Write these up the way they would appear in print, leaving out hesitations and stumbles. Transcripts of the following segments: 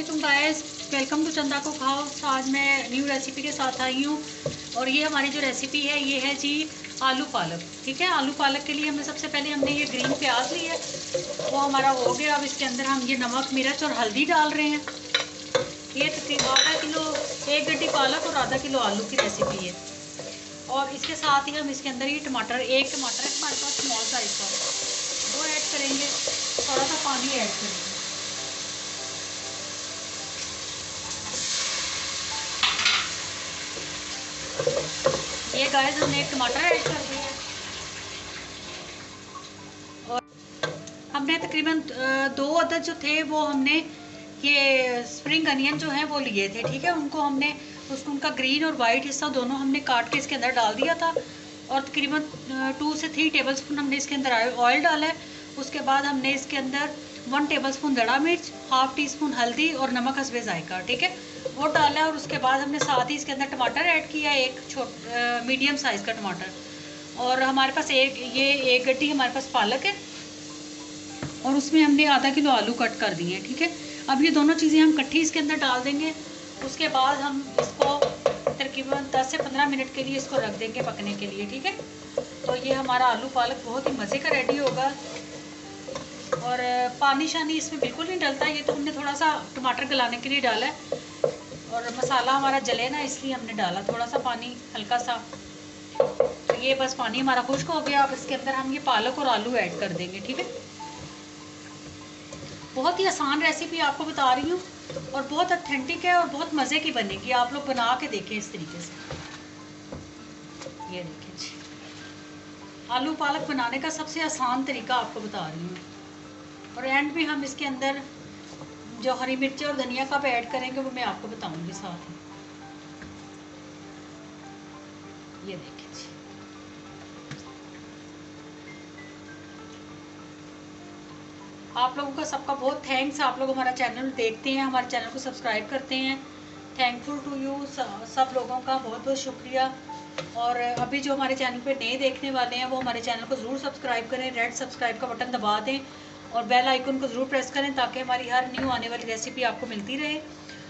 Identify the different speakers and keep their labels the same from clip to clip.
Speaker 1: वालेकुम guys, welcome to चंदा को खाओ। आज मैं न्यू रेसिपी के साथ आई हूँ और ये हमारी जो रेसिपी है ये है जी आलू पालक। ठीक है, आलू पालक के लिए हमें सबसे पहले हमने ये ग्रीन प्याज ली है, वो हमारा हो गया। अब इसके अंदर हम ये नमक, मिर्च और हल्दी डाल रहे हैं। ये तकरीबन आधा किलो, एक गड्डी पालक और आधा किलो आलू की रेसिपी है। और इसके साथ ही हम इसके अंदर ये टमाटर, एक टमाटर है हमारे पास स्मॉल साइज का, वो ऐड करेंगे। थोड़ा सा पानी ऐड करेंगे। ये गाइस हमने एक टमाटर ऐड कर दिया है और हमने तकरीबन 2 अदद जो थे वो हमने ये स्प्रिंग अनियन जो है वो लिए थे। ठीक है, उनको हमने उनका ग्रीन और वाइट हिस्सा दोनों हमने काट के इसके अंदर डाल दिया था और तकरीबन 2 से 3 टेबलस्पून हमने इसके अंदर ऑयल डाला है। उसके बाद हमने इसके अंदर 1 टेबलस्पून दड़ा मिर्च, हाफ टी स्पून हल्दी और नमक हस्बे जायका, ठीक है, वो डाला है। और उसके बाद हमने साथ ही इसके अंदर टमाटर ऐड किया है, एक मीडियम साइज़ का टमाटर। और हमारे पास एक गड्डी हमारे पास पालक है और उसमें हमने आधा किलो आलू कट कर दिए हैं। ठीक है, अब ये दोनों चीज़ें हम इकट्ठी इसके अंदर डाल देंगे। उसके बाद हम इसको तकरीबन 10 से 15 मिनट के लिए इसको रख देंगे पकने के लिए। ठीक है, तो ये हमारा आलू पालक बहुत ही मज़े का रेडी होगा और पानी शानी इसमें बिल्कुल नहीं डलता। ये तो हमने थोड़ा सा टमाटर गलाने के लिए डाला है और मसाला हमारा जले ना, इसलिए हमने डाला थोड़ा सा पानी, हल्का सा। तो ये बस पानी हमारा खुश्क हो गया। अब इसके अंदर हम ये पालक और आलू ऐड कर देंगे। ठीक है, बहुत ही आसान रेसिपी आपको बता रही हूँ और बहुत ऑथेंटिक है और बहुत मज़े की बनेगी। आप लोग बना के देखें इस तरीके से। ये देखें जी, आलू पालक बनाने का सबसे आसान तरीका आपको बता रही हूँ। और एंड में हम इसके अंदर जो हरी मिर्ची और धनिया का ऐड करेंगे वो मैं आपको बताऊंगी साथ ही। ये देखिए जी, आप लोगों का सबका बहुत थैंक्स। आप लोग हमारा चैनल देखते हैं, हमारे चैनल को सब्सक्राइब करते हैं। थैंकफुल टू यू, सब लोगों का बहुत बहुत शुक्रिया। और अभी जो हमारे चैनल पे नए देखने वाले हैं वो हमारे चैनल को ज़रूर सब्सक्राइब करें, रेड सब्सक्राइब का बटन दबा दें और बेल आइकन को ज़रूर प्रेस करें ताकि हमारी हर न्यू आने वाली रेसिपी आपको मिलती रहे।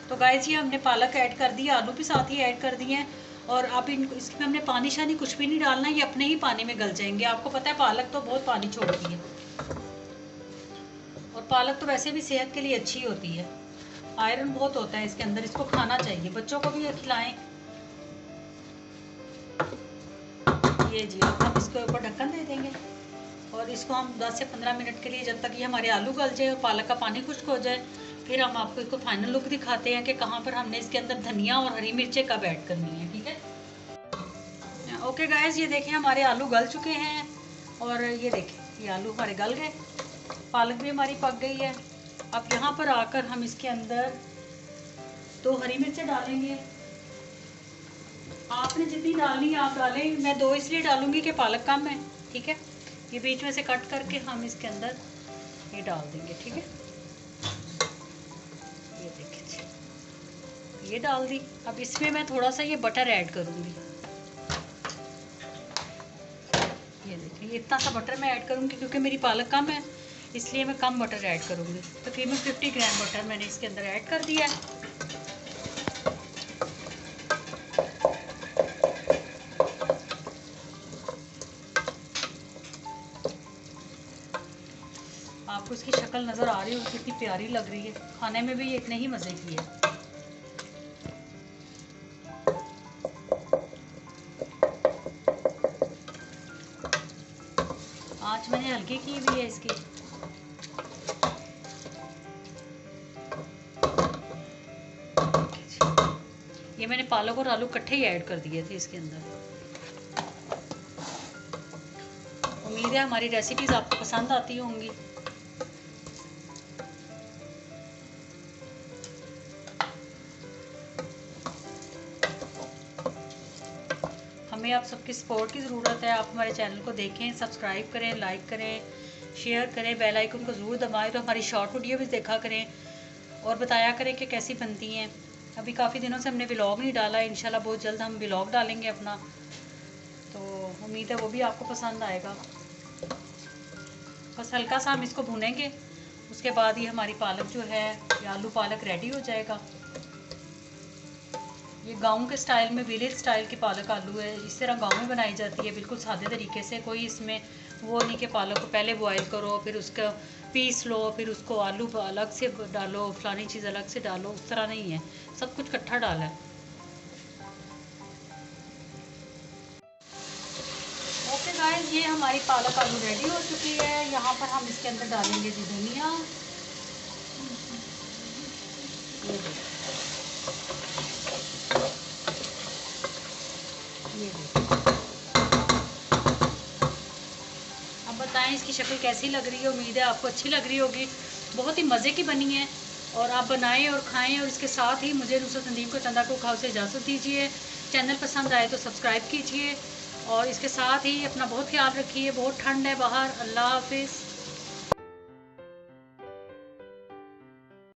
Speaker 1: तो गाइस ये हमने पालक ऐड कर दिया, आलू भी साथ ही ऐड कर दिए हैं और अब इसमें हमने पानी शानी कुछ भी नहीं डालना, ये अपने ही पानी में गल जाएंगे। आपको पता है पालक तो बहुत पानी छोड़ती है और पालक तो वैसे भी सेहत के लिए अच्छी होती है, आयरन बहुत होता है इसके अंदर, इसको खाना चाहिए, बच्चों को भी खिलाएं। ये जी, अब हम इसके ऊपर ढक्कन दे देंगे और इसको हम 10 से 15 मिनट के लिए, जब तक ये हमारे आलू गल जाए और पालक का पानी खुश्क हो जाए, फिर हम आपको इसको फाइनल लुक दिखाते हैं कि कहाँ पर हमने इसके अंदर धनिया और हरी मिर्चें कब ऐड करनी है। ठीक है, ओके गाइस, ये देखें हमारे आलू गल चुके हैं और ये देखें ये आलू हमारे गल गए, पालक भी हमारी पक गई है। अब यहाँ पर आकर हम इसके अंदर 2 हरी मिर्चें डालेंगे। आपने जितनी डालनी है आप डालें, मैं 2 इसलिए डालूंगी कि पालक कम है। ठीक है, ये बीच में से कट करके हम इसके अंदर ये डाल देंगे। ठीक है, ये देखिए ये डाल दी। अब इसमें मैं थोड़ा सा ये बटर ऐड करूँगी। ये देखिए इतना सा बटर मैं ऐड करूँगी क्योंकि मेरी पालक कम है, इसलिए मैं कम बटर ऐड करूँगी। तकरीबन 50 ग्राम बटर मैंने इसके अंदर ऐड कर दिया है। आपको इसकी शक्ल नज़र आ रही हो कितनी प्यारी लग रही है, खाने में भी ये इतने ही मज़े की है। आँच मैंने हल्की की हुई है इसकी। ये मैंने पालक और आलू इकट्ठे ही ऐड कर दिए थे इसके अंदर। उम्मीद है हमारी रेसिपीज़ आपको पसंद आती होंगी। हमें आप सबकी सपोर्ट की ज़रूरत है। आप हमारे चैनल को देखें, सब्सक्राइब करें, लाइक करें, शेयर करें, बेल आइकन को ज़रूर दबाएं तो हमारी शॉर्ट वीडियो भी देखा करें और बताया करें कि कैसी बनती हैं। अभी काफ़ी दिनों से हमने व्लॉग नहीं डाला, इंशाल्लाह बहुत जल्द हम व्लॉग डालेंगे अपना, तो उम्मीद है वो भी आपको पसंद आएगा। बस हल्का सा हम इसको भूनेंगे, उसके बाद ही हमारी पालक जो है, ये आलू पालक रेडी हो जाएगा। ये गांव के स्टाइल में, विलेज स्टाइल की पालक आलू है। इस तरह गांव में बनाई जाती है, बिल्कुल सादे तरीके से। कोई इसमें वो नहीं कि पालक को पहले बॉयल करो, फिर उसका पीस लो, फिर उसको आलू अलग से डालो, फलानी चीज़ अलग से डालो, उस तरह नहीं है, सब कुछ इकट्ठा डाला है। ओके गाइस, ये हमारी पालक आलू रेडी हो चुकी है। यहाँ पर हम इसके अंदर डालेंगे जी धनिया। ये अब बताएं इसकी शक्ल कैसी लग रही है। उम्मीद है आपको अच्छी लग रही होगी। बहुत ही मज़े की बनी है और आप बनाएं और खाएं। और इसके साथ ही मुझे नुसरत नदीम को चंदा को खाओ से इजाज़त दीजिए। चैनल पसंद आए तो सब्सक्राइब कीजिए और इसके साथ ही अपना बहुत ख्याल रखिए। बहुत ठंड है बाहर। अल्लाह हाफिज़।